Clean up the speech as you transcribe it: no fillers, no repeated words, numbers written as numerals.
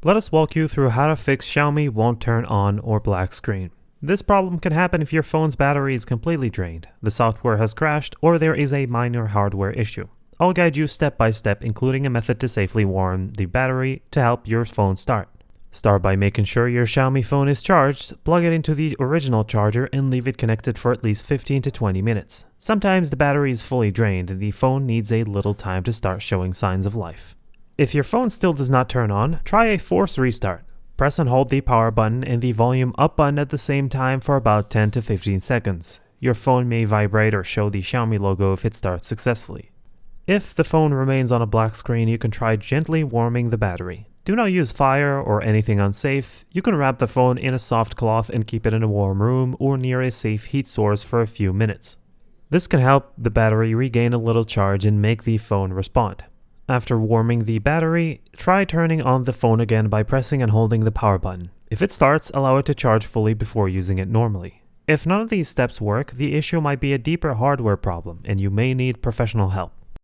Let us walk you through how to fix Xiaomi won't turn on or black screen. This problem can happen if your phone's battery is completely drained, the software has crashed, or there is a minor hardware issue. I'll guide you step by step, including a method to safely warm the battery to help your phone start. Start by making sure your Xiaomi phone is charged, plug it into the original charger and leave it connected for at least 15 to 20 minutes. Sometimes the battery is fully drained and the phone needs a little time to start showing signs of life. If your phone still does not turn on, try a forced restart. Press and hold the power button and the volume up button at the same time for about 10 to 15 seconds. Your phone may vibrate or show the Xiaomi logo if it starts successfully. If the phone remains on a black screen, you can try gently warming the battery. Do not use fire or anything unsafe. You can wrap the phone in a soft cloth and keep it in a warm room or near a safe heat source for a few minutes. This can help the battery regain a little charge and make the phone respond. After warming the battery, try turning on the phone again by pressing and holding the power button. If it starts, allow it to charge fully before using it normally. If none of these steps work, the issue might be a deeper hardware problem and you may need professional help.